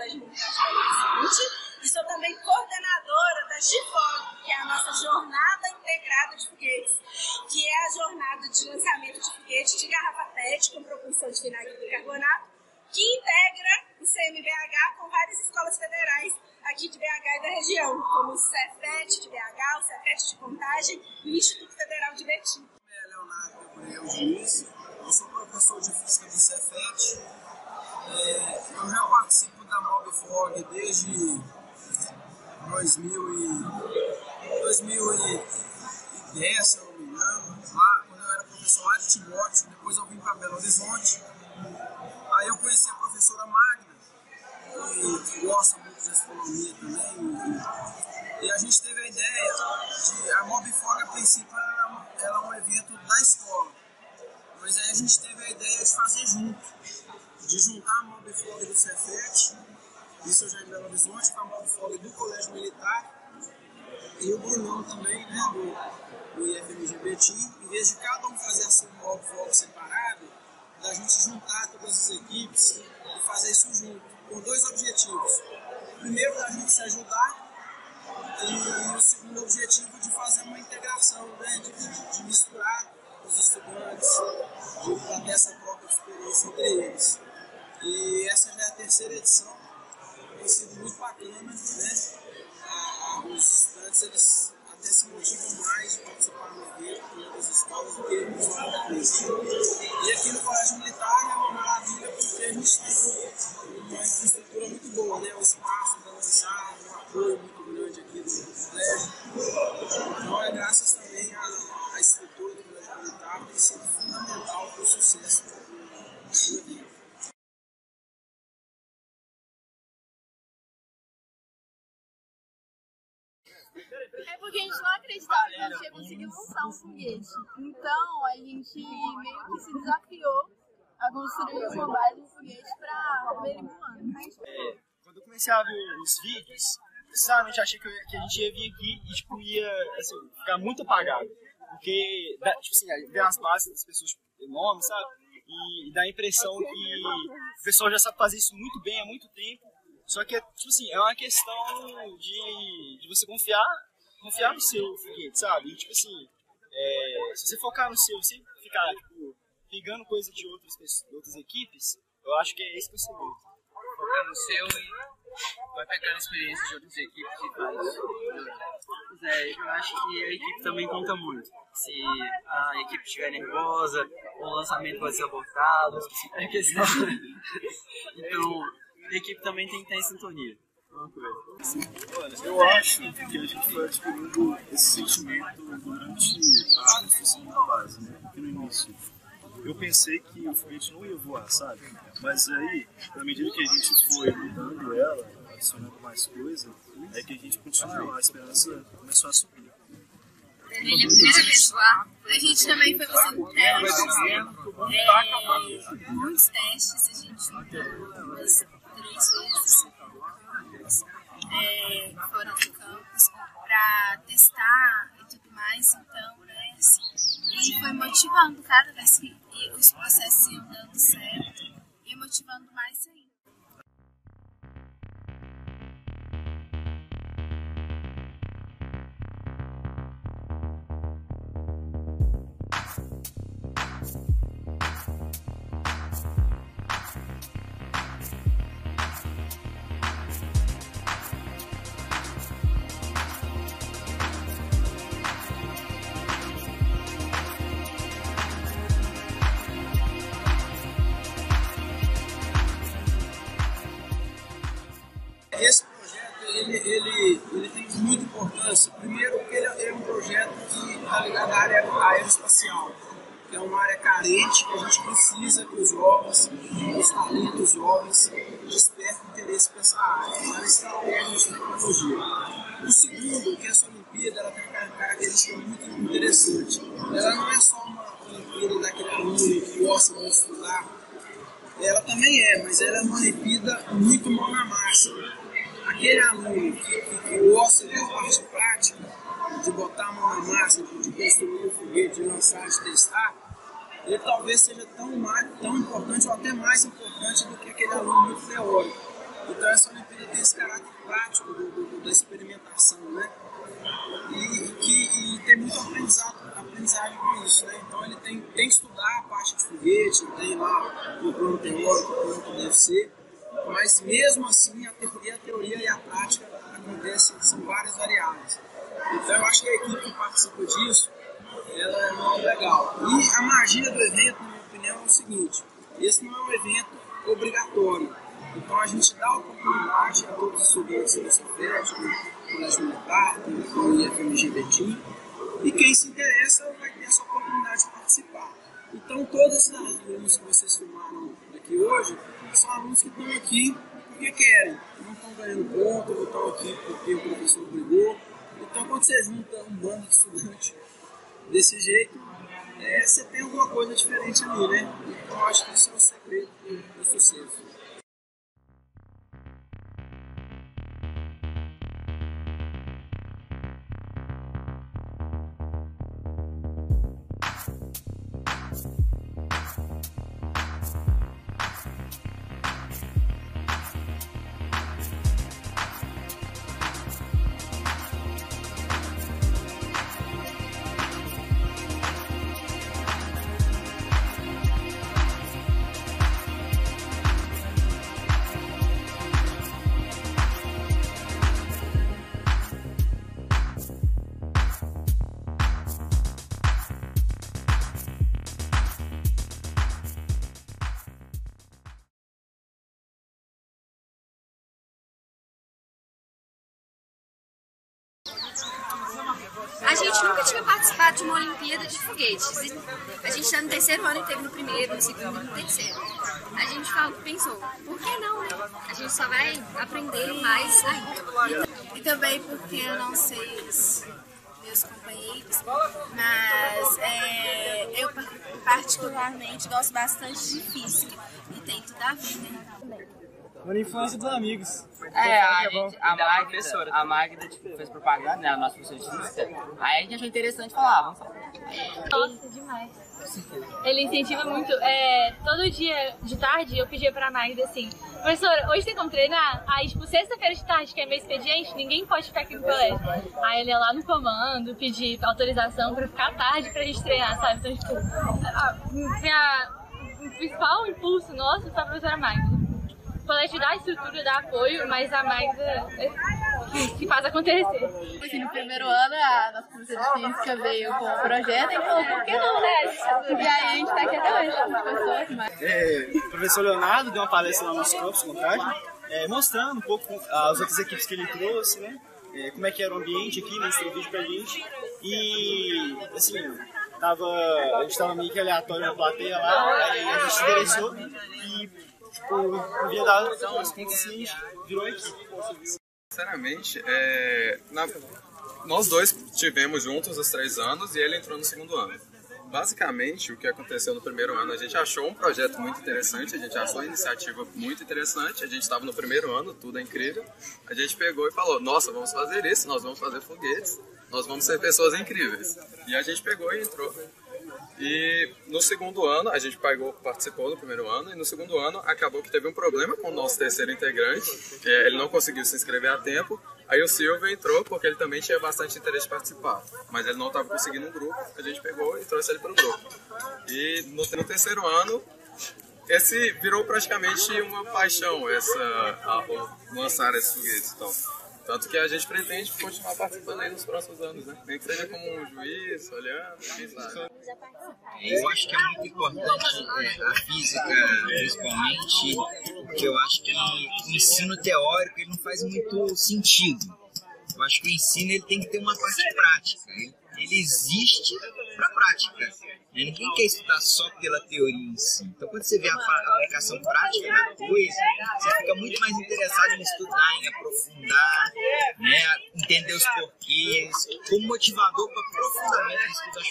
Colégio Militar de Belo Horizonte e sou também coordenadora da GIFOG, que é a nossa Jornada Integrada de Foguetes, que é a jornada de lançamento de foguete de garrafa PET com propulsão de vinagre de carbonato, que integra o CMBH com várias escolas federais aqui de BH e da região, como o Cefet de BH, o Cefet de Contagem e o Instituto Federal de Betim. Meu nome é Leonardo Gabriel Diniz, eu sou professor de Física do Cefet. Eu já participo da MobFog desde 2010, se eu não me engano, lá quando eu era professor lá de Timóteo, depois eu vim para Belo Horizonte. Aí eu conheci a professora Magda, que gosta muito de astronomia também, e a gente teve a ideia de a MobFog, a princípio, ela é um evento da escola, mas aí a gente teve a ideia de fazer junto, de juntar a MobFog do Cefet, isso já em Belo Horizonte, com a MobFog do Colégio Militar, e o Brunão também, né, do IFMG Betim, em vez de cada um fazer assim um MobFog separado, da gente juntar todas as equipes e fazer isso junto, com dois objetivos. O primeiro, da gente se ajudar, e o segundo objetivo, de fazer uma integração, né, de misturar os estudantes, de ter essa própria experiência entre eles. E essa já é a terceira edição, tem sido muito bacana, né? Os estudantes, eles até se motivam mais de participar do evento em outras escolas do que eles lá da vez. E aqui no Colégio Militar é uma maravilha, porque a gente tem uma infraestrutura muito boa, né? O espaço para lançar, um apoio muito grande aqui do colégio. Então é graças também à estrutura do Colégio Militar, que tem sido fundamental para o sucesso do evento. É porque a gente não acreditava que a gente ia conseguir lançar um foguete. Então a gente meio que se desafiou a construir uma base de foguete para ver ele voando. Quando eu comecei a ver os vídeos, sinceramente achei que a gente ia vir aqui e tipo, ia assim, ficar muito apagado. Porque, tipo assim, ver as bases das pessoas enormes, sabe? E dá a impressão que o pessoal já sabe fazer isso muito bem há muito tempo. Só que, tipo assim, é uma questão de você confiar no seu foguete, sabe? E, tipo assim, se você focar no seu, sem ficar, tipo, pegando coisa de outras equipes, eu acho que é esse que é o segredo. Focar no seu e vai pegando experiência de outras equipes e faz. Eu acho que a equipe também conta muito. Se a equipe estiver nervosa, o lançamento vai ser abortado, é questão. Então, a equipe também tem que estar em sintonia. Olha, eu acho que a gente foi adquirindo esse sentimento durante a construção da base, né? Porque no início eu pensei que o foguete não ia voar, sabe? Mas aí, na medida que a gente foi mudando ela, adicionando mais coisa, é que a gente continuou, a esperança começou a subir. Ele é a primeira vez lá. A gente também foi fazendo testes, muitos testes, a gente mudou umas 3 vezes fora do campus para testar e tudo mais, então, né, assim, e foi motivando cada vez que os processos iam dando certo e motivando mais ainda. Esse projeto ele tem muita importância. Primeiro, porque ele é um projeto que está ligado à área aeroespacial, que é uma área carente, que a gente precisa que os jovens, os talentos jovens, despertem interesse por essa área, para estratégia de tecnologia. O segundo, que essa Olimpíada ela tem uma característica muito interessante. Ela não é só uma Olimpíada daquele aluno que gosta de estudar. Ela também mas ela é uma Olimpíada muito mão na massa. Aquele aluno que gosta da parte prática, de botar a mão na massa, de construir um foguete, de lançar, de testar, ele talvez seja tão importante ou até mais importante do que aquele aluno muito teórico. Então essa Olimpíada tem esse caráter prático da experimentação, né? E tem muito aprendizagem com isso, né? Então ele tem que estudar a parte de foguete, tem lá o plano teórico, o plano que deve ser, mas mesmo assim a teoria e a prática acontecem, são várias variáveis. Então eu acho que a equipe que participa disso, ela é muito legal. E a magia do evento, na minha opinião, é o seguinte: esse não é um evento obrigatório. Então a gente dá oportunidade a todos os estudantes da Cefet, do Colégio Militar, do IFMG Betim, e quem se interessa vai ter essa oportunidade de participar. Então todos esses alunos que vocês filmaram aqui hoje são alunos que estão aqui porque querem, não estão ganhando ponto, não estão aqui porque o professor brigou. Então quando você junta um bando de estudantes desse jeito, você tem alguma coisa diferente ali, né? Então eu acho que isso é o segredo do sucesso. A gente nunca tinha participado de uma Olimpíada de foguetes. A gente está no terceiro ano e teve no primeiro, no segundo e no terceiro. A gente pensou, por que não, né? A gente só vai aprender mais ainda. E também porque eu não sei os meus companheiros, mas eu particularmente gosto bastante de física e tem tudo a ver, né? Por influência dos amigos. A Magda fez propaganda, né? A nossa professora de física. Aí a gente achou interessante falar, vamos falar. Nossa, demais. Ele incentiva muito. Todo dia de tarde eu pedia pra Magda assim: professora, hoje tem como treinar? Aí, tipo, sexta-feira de tarde, que é meu expediente, ninguém pode ficar aqui no colégio. Aí ele ia lá no comando, pedir autorização pra ficar tarde pra gente treinar, sabe? Então, tipo, o principal impulso nosso foi a professora Magda. O colégio dá estrutura, dá apoio, mas a Magda que faz acontecer. Aqui no primeiro ano, a nossa professora de física veio com um projeto e falou, por que não, né? E aí a gente tá aqui até hoje, com pessoas, mas... O professor Leonardo deu uma palestra lá no nosso campus, Contagem, mostrando um pouco as outras equipes que ele trouxe, né? Como é que era o ambiente aqui, né? Mostrou vídeo pra gente. E, assim, a gente tava meio que aleatório na plateia lá, aí a gente se interessou e... Por via das contas, a gente virou equipe. Sinceramente, nós dois tivemos juntos os 3 anos e ele entrou no segundo ano. Basicamente, o que aconteceu no primeiro ano, a gente achou um projeto muito interessante, a gente achou a iniciativa muito interessante, a gente estava no primeiro ano, tudo é incrível. A gente pegou e falou, nossa, vamos fazer isso, nós vamos fazer foguetes, nós vamos ser pessoas incríveis. E a gente pegou e entrou. E no segundo ano, a gente participou do primeiro ano, e no segundo ano acabou que teve um problema com o nosso terceiro integrante, ele não conseguiu se inscrever a tempo, aí o Silvio entrou porque ele também tinha bastante interesse de participar, mas ele não estava conseguindo um grupo, a gente pegou e trouxe ele para o grupo. E no terceiro ano, esse virou praticamente uma paixão, lançar esses foguetes, então. Tanto que a gente pretende continuar participando aí nos próximos anos, né? Nem que seja como um juiz, olhando, quem sabe. Eu acho que é muito importante a física, principalmente, porque eu acho que o ensino teórico ele não faz muito sentido. Eu acho que o ensino ele tem que ter uma parte prática. Ele existe para a prática. Ninguém quer estudar só pela teoria em si. Então, quando você vê a aplicação prática da coisa, você fica muito mais interessado em estudar, em aprofundar, né, entender os porquês, como motivador para profundamente estudar as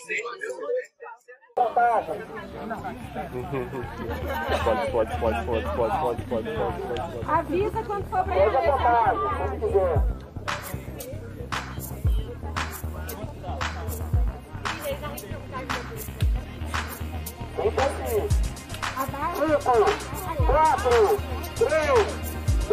coisas. Avisa quando for para ele. Abaixo. 5, 4, 3,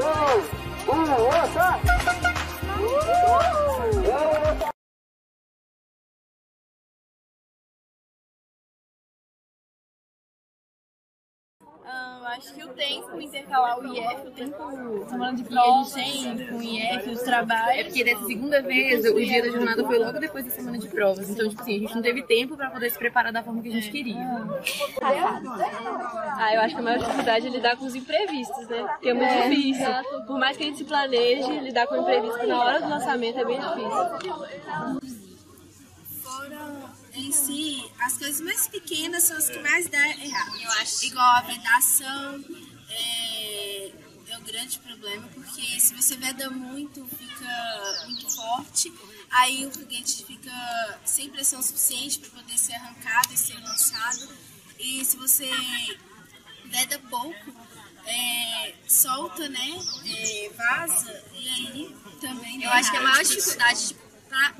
Acho que o tempo intercalar o IF, o tempo que a gente tem com o IF, os trabalhos. É porque dessa segunda vez, o dia da jornada foi logo depois da semana de provas. Então, tipo assim, a gente não teve tempo pra poder se preparar da forma que a gente queria. Eu acho que a maior dificuldade é lidar com os imprevistos, né? Porque é muito difícil. Por mais que a gente se planeje, lidar com o imprevisto na hora do lançamento é bem difícil. Em si, as coisas mais pequenas são as que mais dão errado. Eu acho. Igual a vedação é um grande problema, porque se você veda muito, fica muito forte, aí o foguete fica sem pressão suficiente para poder ser arrancado e ser lançado. E se você veda pouco, solta, né? Vaza, e aí também. Eu acho que a maior dificuldade,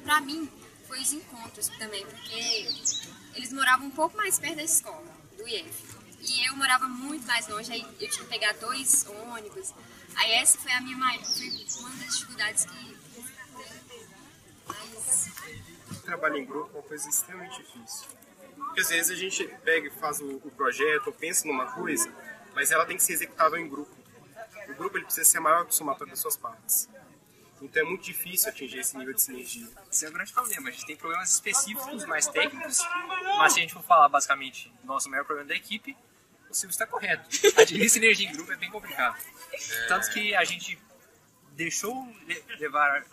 pra mim, foi os encontros também, porque eles moravam um pouco mais perto da escola, do IF. E eu morava muito mais longe, aí eu tinha que pegar 2 ônibus. Aí essa foi a minha maior, foi uma das dificuldades que... Trabalho em grupo é uma coisa extremamente difícil. Porque às vezes a gente pega e faz o projeto, ou pensa numa coisa, mas ela tem que ser executável em grupo. O grupo ele precisa ser maior que o somatório das suas partes. Então é muito difícil atingir esse nível de sinergia. Esse é um grande problema. A gente tem problemas específicos, mais técnicos, mas se a gente for falar basicamente do nosso maior problema da equipe, o Silvio está correto. Atingir sinergia em grupo é bem complicado. Tanto que a gente deixou levar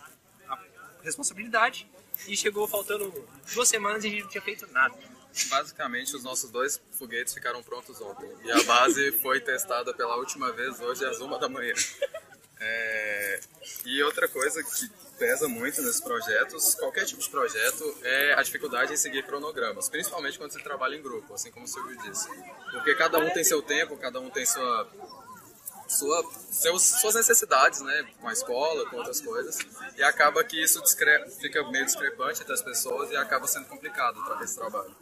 a responsabilidade e chegou faltando 2 semanas e a gente não tinha feito nada. Basicamente, os nossos 2 foguetes ficaram prontos ontem. E a base foi testada pela última vez hoje às 1 da manhã. E outra coisa que pesa muito nesses projetos, qualquer tipo de projeto, é a dificuldade em seguir cronogramas, principalmente quando você trabalha em grupo, assim como o Silvio disse. Porque cada um tem seu tempo, cada um tem suas necessidades, né, com a escola, com outras coisas, e acaba que isso fica meio discrepante entre as pessoas e acaba sendo complicado através desse trabalho.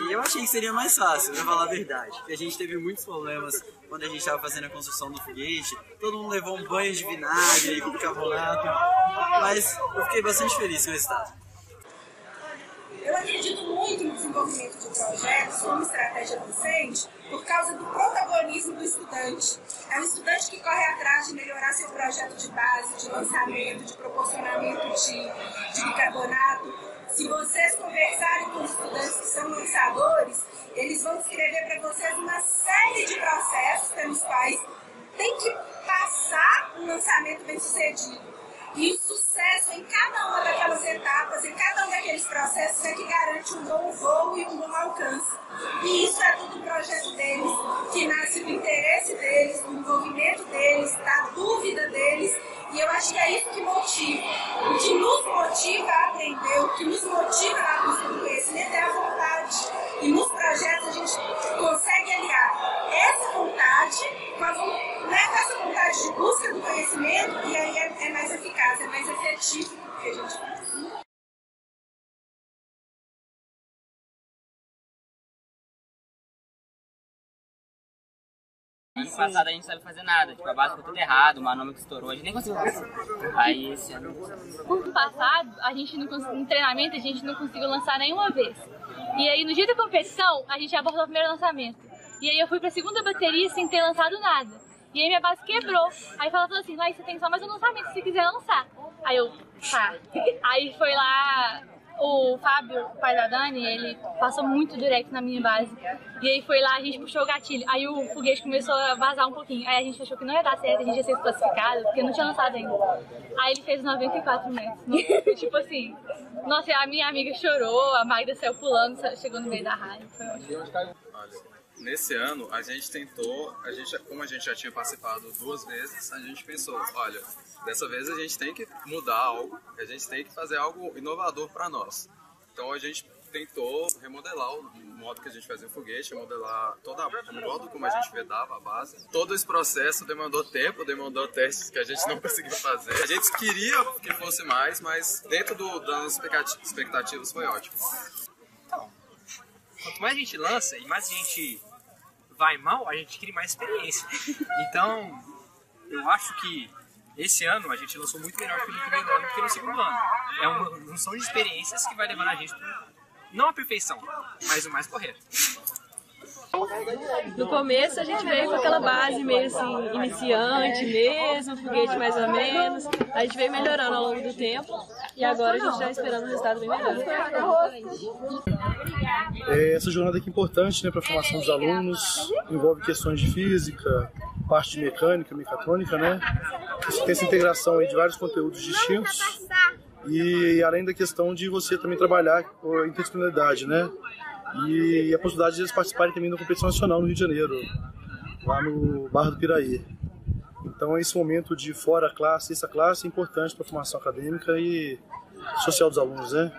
E eu achei que seria mais fácil, pra falar a verdade, porque a gente teve muitos problemas quando a gente estava fazendo a construção do foguete, todo mundo levou um banho de vinagre, bicarbonato, mas eu fiquei bastante feliz com o resultado. Eu acredito muito no desenvolvimento de projetos como estratégia docente por causa do protagonismo do estudante. É o estudante que corre atrás de melhorar seu projeto de base, de lançamento, de proporcionamento de bicarbonato. Se vocês conversarem com os estudantes que são lançadores, eles vão descrever para vocês uma série de processos pelos quais tem que passar um lançamento bem sucedido. E o sucesso em cada uma daquelas etapas, em cada um daqueles processos, é que garante um bom voo e um bom alcance. E isso é tudo o projeto deles, que nasce do interesse deles, do envolvimento deles, da dúvida deles. E eu acho que é isso que motiva. O que nos motiva a aprender, o que nos motiva na busca do conhecimento é a vontade. E nos projetos a gente consegue aliar essa vontade com essa vontade de busca do conhecimento, e aí é mais eficaz, é mais efetivo do que a gente faz. Ano passado a gente não sabe fazer nada, tipo, a base ficou tudo errado, o manômetro estourou, a gente nem conseguiu lançar. Aí esse ano... No passado, no treinamento, a gente não conseguiu lançar nenhuma vez. E aí no dia da competição, a gente abordou o primeiro lançamento. E aí eu fui pra segunda bateria sem ter lançado nada. E aí minha base quebrou. Aí falou assim, você tem só mais um lançamento se quiser lançar. Aí eu, tá. Aí foi lá... O Fábio, o pai da Dani, ele passou muito direto na minha base. E aí foi lá, a gente puxou o gatilho. Aí o foguete começou a vazar um pouquinho. Aí a gente achou que não ia dar certo, a gente ia ser classificado, porque não tinha lançado ainda. Aí ele fez 94 metros. Tipo assim, nossa, a minha amiga chorou, a Magda saiu pulando, chegou no meio da rádio. Foi ótimo. Olha, nesse ano a gente tentou, como a gente já tinha participado 2 vezes, a gente pensou, olha, dessa vez a gente tem que mudar algo, a gente tem que fazer algo inovador para nós. Então a gente tentou remodelar o modo que a gente fazia o foguete, remodelar o modo como a gente vedava a base. Todo esse processo demandou tempo, demandou testes que a gente não conseguiu fazer. A gente queria que fosse mais, mas dentro das expectativas foi ótimo. Então, quanto mais a gente lança e mais a gente vai mal, a gente adquire mais experiência. Então, eu acho que esse ano a gente lançou muito melhor que no primeiro ano do que no segundo ano. É uma junção de experiências que vai levando a gente para, não a perfeição, mas o mais correto. No começo a gente veio com aquela base meio assim, iniciante mesmo, foguete mais ou menos. A gente veio melhorando ao longo do tempo e agora a gente está esperando um resultado bem melhor. Essa jornada aqui é importante, né, para a formação dos alunos, envolve questões de física, parte de mecânica, mecatrônica, né? Tem essa integração aí de vários conteúdos distintos e além da questão de você também trabalhar a interdisciplinaridade, né? E a possibilidade de eles participarem também da competição nacional no Rio de Janeiro, lá no Barra do Piraí. Então esse momento de fora classe, essa classe é importante para a formação acadêmica e social dos alunos, né?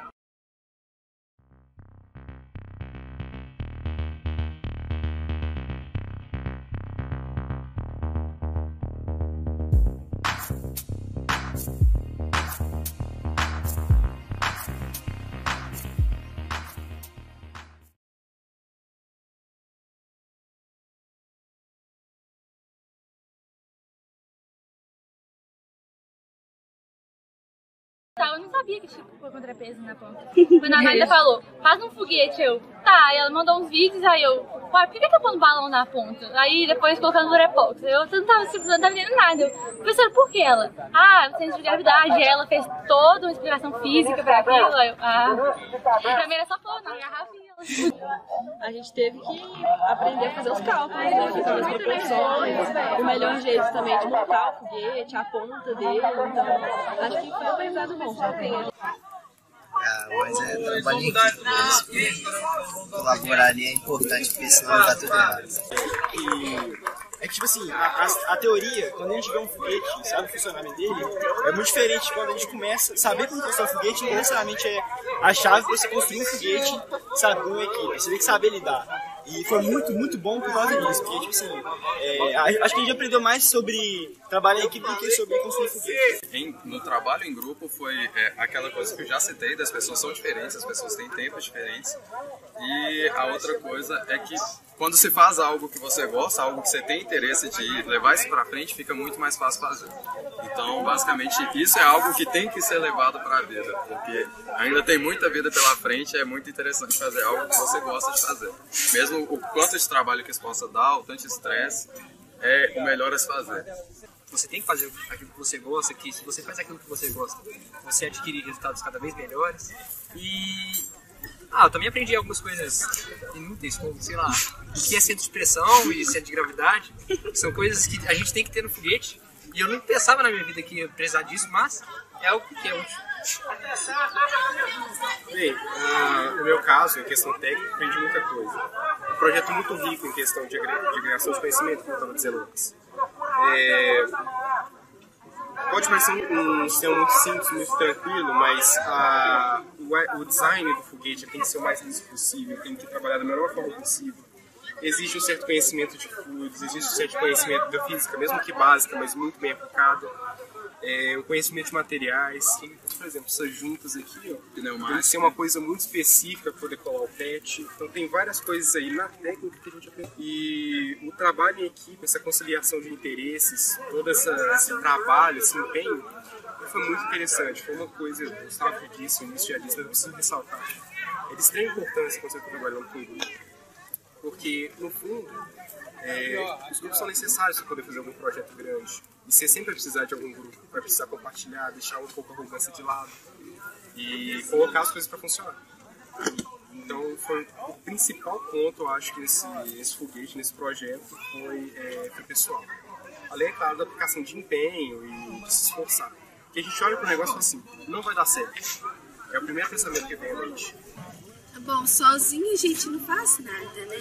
Eu não sabia que tinha que pôr contrapeso na ponta. Quando a Naida falou, faz um foguete, eu, tá, e ela mandou uns vídeos, aí eu, uai, por que tá pondo balão na ponta? Aí depois colocando Lurepox, eu não tava entendendo nada. Eu, professora, por que ela? Ah, centro de gravidade, ela fez toda uma explicação física pra aquilo, aí eu, pra mim era só pôr na garrafinha. A gente teve que aprender a fazer os cálculos, né, fazer as proporções, o melhor jeito também de montar o foguete, a ponta dele, então acho que foi um aprendizado bom. Mas é trabalho em equipe, colaborar ali é importante, porque senão vai tudo errado. É que, tipo assim, a teoria, quando a gente vê um foguete e sabe o funcionamento dele, é muito diferente quando a gente começa a saber como funciona o foguete, não necessariamente é a chave para você construir um foguete, sabe, com uma equipe. Você tem que saber lidar. E foi muito, muito bom por causa disso, porque, tipo assim, acho que a gente aprendeu mais sobre trabalhar em equipe do que sobre construir foguete. No trabalho em grupo foi aquela coisa que eu já citei, das pessoas são diferentes, as pessoas têm tempos diferentes. E a outra coisa é que quando se faz algo que você gosta, algo que você tem interesse de levar isso pra frente, fica muito mais fácil fazer. Então, basicamente, isso é algo que tem que ser levado para a vida, porque ainda tem muita vida pela frente, é muito interessante fazer algo que você gosta de fazer. Mesmo o quanto de trabalho que isso possa dar, o tanto de estresse, é o melhor a se fazer. Você tem que fazer aquilo que você gosta, que se você faz aquilo que você gosta, você adquire resultados cada vez melhores. E eu também aprendi algumas coisas inúteis, como, sei lá, o que é centro de pressão e centro de gravidade. São coisas que a gente tem que ter no foguete. E eu não pensava na minha vida que ia precisar disso, mas é algo que é útil. Bem, no meu caso, em questão técnica, aprendi muita coisa. Um projeto muito rico em questão de agregação de conhecimento, como eu estava dizendo antes. Pode parecer um sistema muito simples, muito tranquilo, mas o design do foguete tem que ser o mais liso possível, tem que trabalhar da melhor forma possível. Existe um certo conhecimento de fluidos, existe um certo conhecimento da física, mesmo que básica, mas muito bem aplicada. O conhecimento de materiais, por exemplo, essas juntas aqui, ó, tem que ser uma coisa muito específica para poder colar o PET. Então tem várias coisas aí na técnica que a gente aprende. E o trabalho em equipe, essa conciliação de interesses, todo esse trabalho, esse empenho, foi muito interessante. Foi uma coisa, eu Gustavo disse, o início já disse, mas eu preciso ressaltar. É de extrema importância quando você está trabalhando com grupo. Porque, no fundo, os grupos são necessários para poder fazer algum projeto grande. E você sempre vai precisar de algum grupo, vai precisar compartilhar, deixar um pouco a arrogância de lado e colocar as coisas para funcionar. Então, foi o principal ponto, eu acho, que nesse foguete, nesse projeto, foi pessoal. Além, claro, da aplicação de empenho e de se esforçar. Porque a gente olha para o negócio assim, não vai dar certo. É o primeiro pensamento que vem à mente. Bom, sozinho a gente não faz nada, né?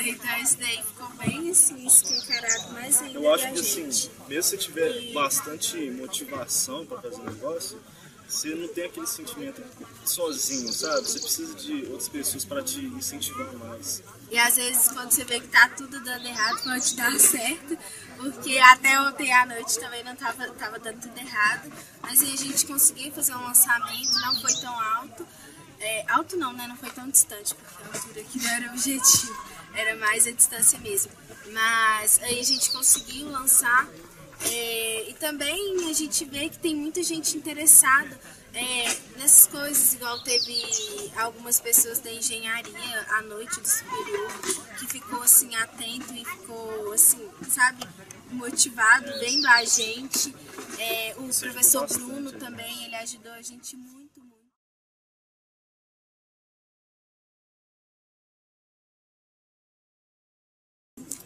Então isso daí ficou bem assim, escancarado mais ainda. Eu acho que assim, mesmo se você tiver bastante motivação para fazer um negócio, você não tem aquele sentimento sozinho, sabe? Você precisa de outras pessoas para te incentivar mais. E às vezes quando você vê que tá tudo dando errado, pode dar certo, porque até ontem à noite também não tava dando tudo errado, mas aí a gente conseguiu fazer um lançamento, não foi tão alto. Alto não, né? Não foi tão distante, porque a altura aqui não era o objetivo, era mais a distância mesmo. Mas aí a gente conseguiu lançar e também a gente vê que tem muita gente interessada nessas coisas, igual teve algumas pessoas da engenharia à noite do superior que ficou assim atento e ficou assim, sabe, motivado vendo a gente. O professor Bruno também, ele ajudou a gente muito.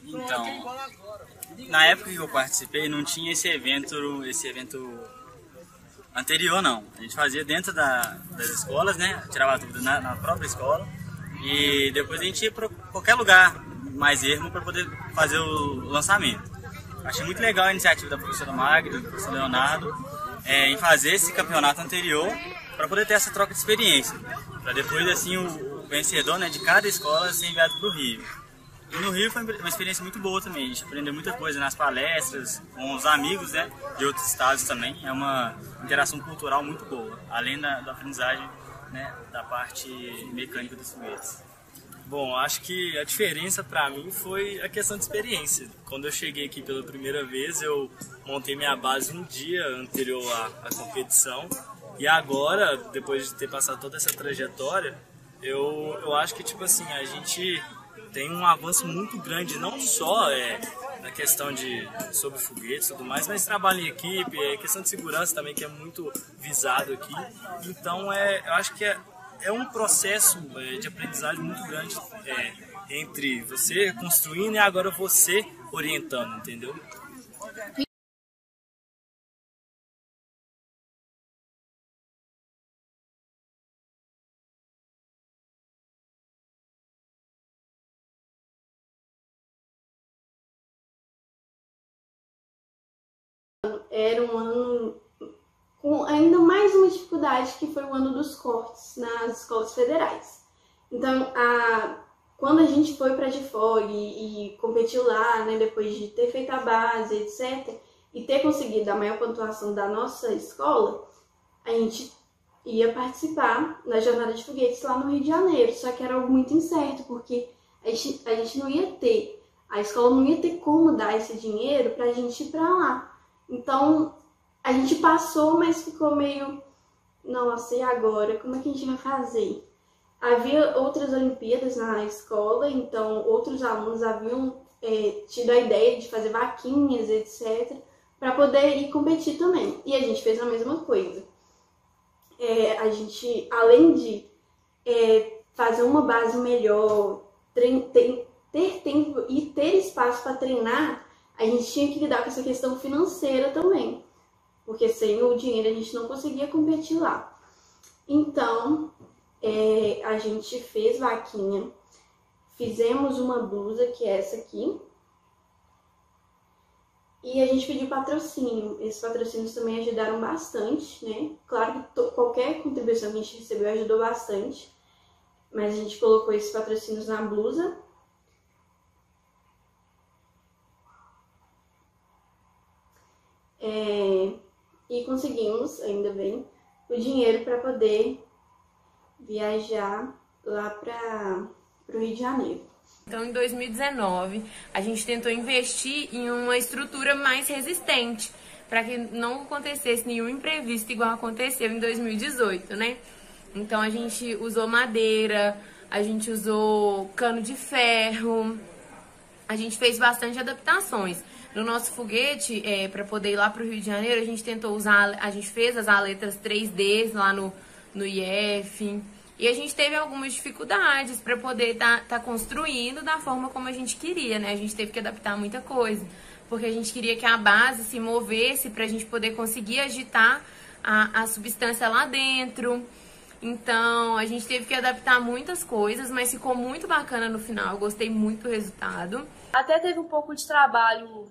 Então, na época que eu participei não tinha esse evento anterior não. A gente fazia dentro das escolas, né? Tirava tudo na própria escola e depois a gente ia para qualquer lugar mais ermo para poder fazer o lançamento. Achei muito legal a iniciativa da professora Magda, do professor Leonardo, em fazer esse campeonato anterior para poder ter essa troca de experiência, para depois assim o vencedor, né, de cada escola ser enviado para o Rio. E no Rio foi uma experiência muito boa também, a gente aprendeu muita coisa nas palestras, com os amigos, né, de outros estados também. É uma interação cultural muito boa, além da aprendizagem, né, da parte mecânica dos foguetes. Bom, acho que a diferença para mim foi a questão de experiência. Quando eu cheguei aqui pela primeira vez, eu montei minha base um dia anterior à competição. E agora, depois de ter passado toda essa trajetória, eu acho que, tipo assim, a gente tem um avanço muito grande, não só na questão sobre foguetes e tudo mais, mas trabalho em equipe, questão de segurança também, que é muito visado aqui. Então, eu acho que é um processo de aprendizagem muito grande entre você construindo e agora você orientando, entendeu? Era um ano com ainda mais uma dificuldade, que foi o ano dos cortes nas escolas federais. Então, quando a gente foi para a DIFOG e competiu lá, né, depois de ter feito a base, etc., e ter conseguido a maior pontuação da nossa escola, a gente ia participar da jornada de foguetes lá no Rio de Janeiro, só que era algo muito incerto, porque a gente não ia ter, a escola não ia ter como dar esse dinheiro para a gente ir para lá. Então, a gente passou, mas ficou meio, nossa, e agora? Como é que a gente vai fazer? Havia outras Olimpíadas na escola, então outros alunos haviam tido a ideia de fazer vaquinhas, etc., para poder ir competir também. E a gente fez a mesma coisa. A gente, além de fazer uma base melhor, ter tempo e ter espaço para treinar, a gente tinha que lidar com essa questão financeira também, porque sem o dinheiro a gente não conseguia competir lá. Então, a gente fez vaquinha, fizemos uma blusa, que é essa aqui, e a gente pediu patrocínio. Esses patrocínios também ajudaram bastante, né? Claro que qualquer contribuição que a gente recebeu ajudou bastante, mas a gente colocou esses patrocínios na blusa. E conseguimos, ainda bem, o dinheiro para poder viajar lá para o Rio de Janeiro. Então, em 2019, a gente tentou investir em uma estrutura mais resistente, para que não acontecesse nenhum imprevisto igual aconteceu em 2018, né? Então, a gente usou madeira, a gente usou cano de ferro, a gente fez bastante adaptações. No nosso foguete, para poder ir lá para o Rio de Janeiro, a gente tentou usar, a gente fez as aletas 3D lá no IF, e a gente teve algumas dificuldades para poder tá construindo da forma como a gente queria, né? A gente teve que adaptar muita coisa, porque a gente queria que a base se movesse para a gente poder conseguir agitar a substância lá dentro. Então, a gente teve que adaptar muitas coisas, mas ficou muito bacana no final. Eu gostei muito do resultado. Até teve um pouco de trabalho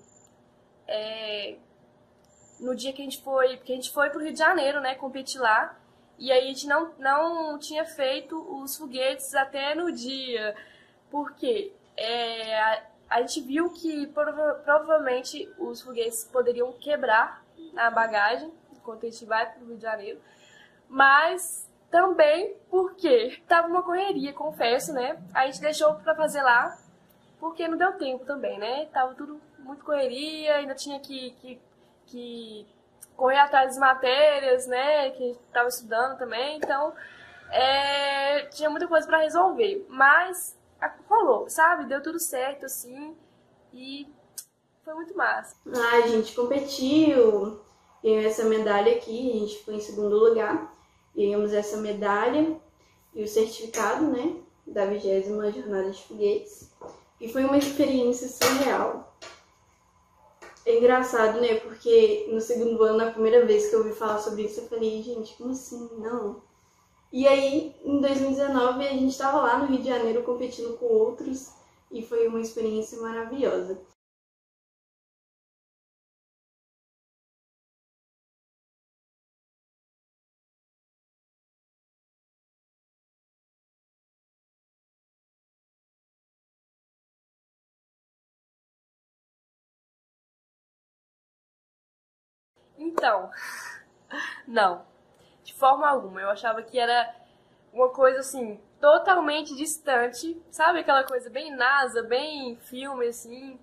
no dia que a gente foi, porque a gente foi pro Rio de Janeiro, né, competir lá, e aí a gente não tinha feito os foguetes até no dia, porque a gente viu que provavelmente os foguetes poderiam quebrar na bagagem enquanto a gente vai pro Rio de Janeiro, mas Também porque tava uma correria, confesso, né? A gente deixou pra fazer lá, porque não deu tempo também, né? Tava tudo muito correria, ainda tinha que correr atrás das matérias, né? Que a gente tava estudando também, então tinha muita coisa pra resolver. Mas rolou, sabe? Deu tudo certo, assim, e foi muito massa. A gente competiu, ganhou essa medalha aqui, a gente ficou em segundo lugar. Ganhamos essa medalha e o certificado, né, da 20ª Jornada de Foguetes. E foi uma experiência surreal. É engraçado, né, porque no segundo ano, a primeira vez que eu ouvi falar sobre isso, eu falei, gente, como assim? Não. E aí, em 2019, a gente estava lá no Rio de Janeiro competindo com outros e foi uma experiência maravilhosa. Então, não, de forma alguma. Eu achava que era uma coisa assim, totalmente distante, sabe? Aquela coisa bem NASA, bem filme, assim.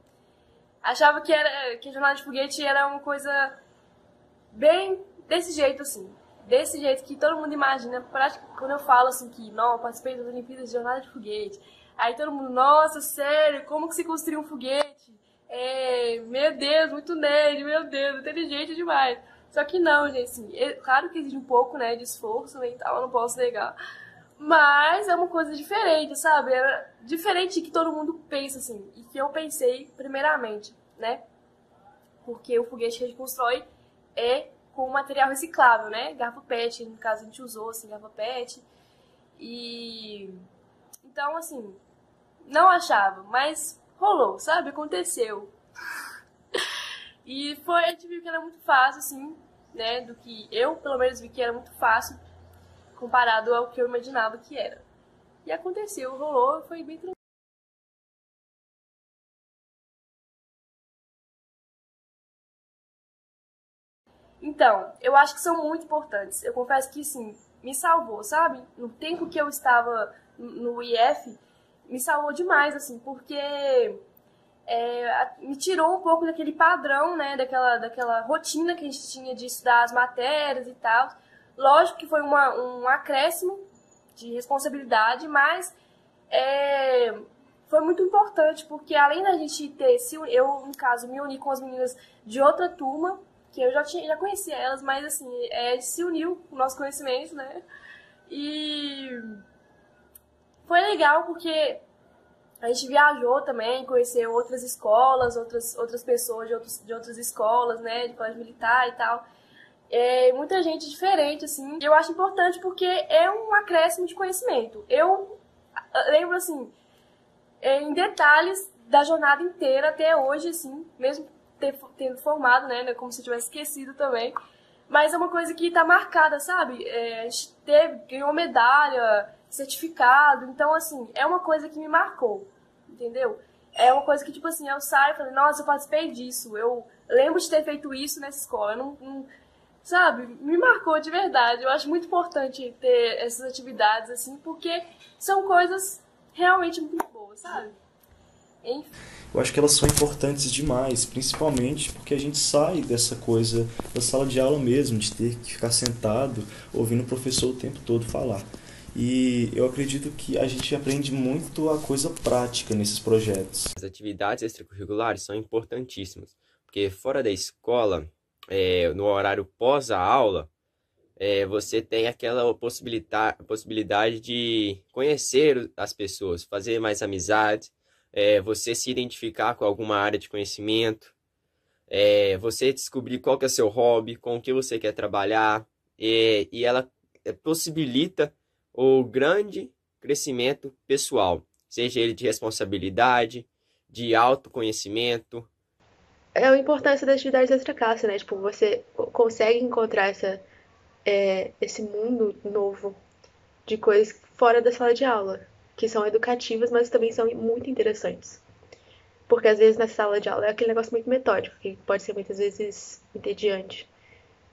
Achava que a jornada de foguete era uma coisa bem desse jeito, assim. Desse jeito que todo mundo imagina. Quando eu falo assim que, não, participei das Olimpíadas de jornada de foguete. Aí todo mundo, nossa, sério, como que se construiu um foguete? Meu Deus, muito nerd, meu Deus, inteligente demais. Só que não, gente, assim, claro que exige um pouco, né, de esforço mental, eu não posso negar. Mas é uma coisa diferente, sabe? Era diferente que todo mundo pensa, assim, e que eu pensei primeiramente, né? Porque o foguete que a gente constrói é com material reciclável, né? Garrafa PET, no caso a gente usou, assim, garrafa PET. E... então, assim, não achava, mas rolou, sabe? Aconteceu. E a gente viu que era muito fácil, assim, né? Do que eu, pelo menos, vi que era muito fácil comparado ao que eu imaginava que era. E aconteceu, rolou, foi bem tranquilo. Então, eu acho que são muito importantes. Eu confesso que, sim, me salvou, sabe? No tempo que eu estava no IF, me salvou demais, assim, porque me tirou um pouco daquele padrão, né, daquela rotina que a gente tinha de estudar as matérias e tal. Lógico que foi um acréscimo de responsabilidade, mas foi muito importante, porque além da gente eu, no caso, me uni com as meninas de outra turma, que eu já conhecia elas, mas assim, se uniu o nosso conhecimento, né, e foi legal porque a gente viajou também, conheceu outras escolas, outras pessoas de outras escolas, né, de colégio militar e tal. Muita gente diferente, assim. Eu acho importante porque é um acréscimo de conhecimento. Eu lembro, assim, em detalhes da jornada inteira até hoje, assim, mesmo tendo formado, né, como se eu tivesse esquecido também. Mas é uma coisa que tá marcada, sabe? A gente ganhou medalha, certificado, então, assim, é uma coisa que me marcou, entendeu? É uma coisa que, tipo assim, eu saio e falei, nossa, eu participei disso, eu lembro de ter feito isso nessa escola, sabe? Me marcou de verdade. Eu acho muito importante ter essas atividades, assim, porque são coisas realmente muito boas, sabe? Enfim. Eu acho que elas são importantes demais, principalmente porque a gente sai dessa coisa da sala de aula mesmo, de ter que ficar sentado ouvindo o professor o tempo todo falar. E eu acredito que a gente aprende muito a coisa prática nesses projetos. As atividades extracurriculares são importantíssimas, porque fora da escola, no horário pós a aula, você tem aquela possibilidade de conhecer as pessoas, fazer mais amizades, você se identificar com alguma área de conhecimento, você descobrir qual que é o seu hobby, com o que você quer trabalhar, e ela possibilita o grande crescimento pessoal, seja ele de responsabilidade, de autoconhecimento. É a importância das atividades extra-classe, né? Tipo, você consegue encontrar esse mundo novo de coisas fora da sala de aula, que são educativas, mas também são muito interessantes. Porque às vezes na sala de aula é aquele negócio muito metódico, que pode ser muitas vezes entediante.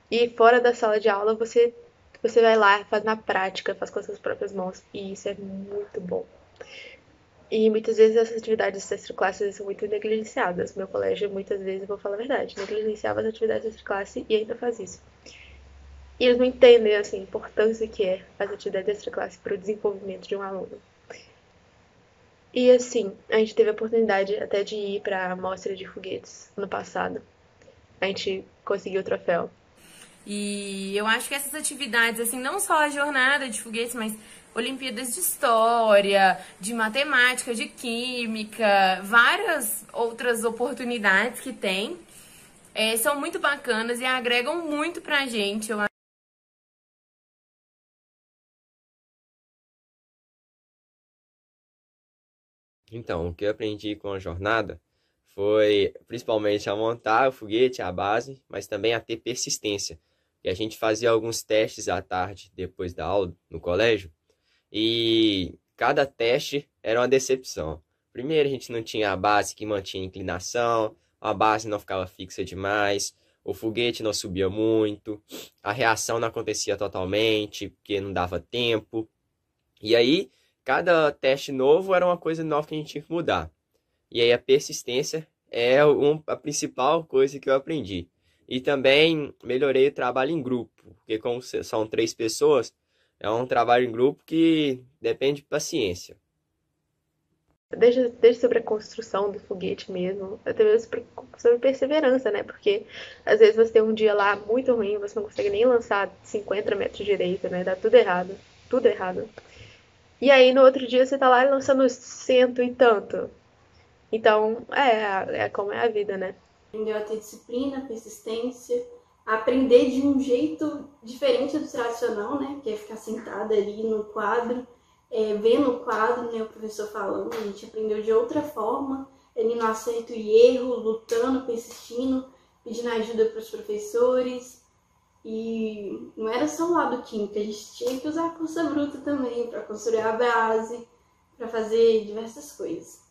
E fora da sala de aula você você vai lá, faz na prática, faz com as suas próprias mãos, e isso é muito bom. E muitas vezes essas atividades extraclasses são muito negligenciadas. Meu colégio, muitas vezes, eu vou falar a verdade, negligenciava as atividades extraclasse e ainda faz isso. E eles não entendem, assim, a importância que é as atividades extraclasse para o desenvolvimento de um aluno. E assim, a gente teve a oportunidade até de ir para a mostra de foguetes no passado. A gente conseguiu o troféu. E eu acho que essas atividades, assim, não só a jornada de foguetes, mas Olimpíadas de História, de Matemática, de Química, várias outras oportunidades que tem, são muito bacanas e agregam muito pra gente. Então, o que eu aprendi com a jornada foi principalmente a montar o foguete, a base, mas também a ter persistência. E a gente fazia alguns testes à tarde, depois da aula, no colégio, e cada teste era uma decepção. Primeiro, a gente não tinha a base que mantinha inclinação, a base não ficava fixa demais, o foguete não subia muito, a reação não acontecia totalmente, porque não dava tempo. E aí, cada teste novo era uma coisa nova que a gente tinha que mudar. E aí a persistência é a principal coisa que eu aprendi. E também melhorei o trabalho em grupo, porque como são 3 pessoas, é um trabalho em grupo que depende de paciência. Desde sobre a construção do foguete mesmo, até mesmo sobre perseverança, né? Porque às vezes você tem um dia lá muito ruim, você não consegue nem lançar 50 metros direito, né? Dá tudo errado, tudo errado. E aí no outro dia você tá lá lançando 100 e tanto. Então, é como é a vida, né? Aprendeu a ter disciplina, persistência, a aprender de um jeito diferente do tradicional, né? Que é ficar sentada ali no quadro, vendo o quadro, né? O professor falando, a gente aprendeu de outra forma, ali no acerto e erro, lutando, persistindo, pedindo ajuda para os professores. E não era só o lado químico, a gente tinha que usar a força bruta também para construir a base, para fazer diversas coisas.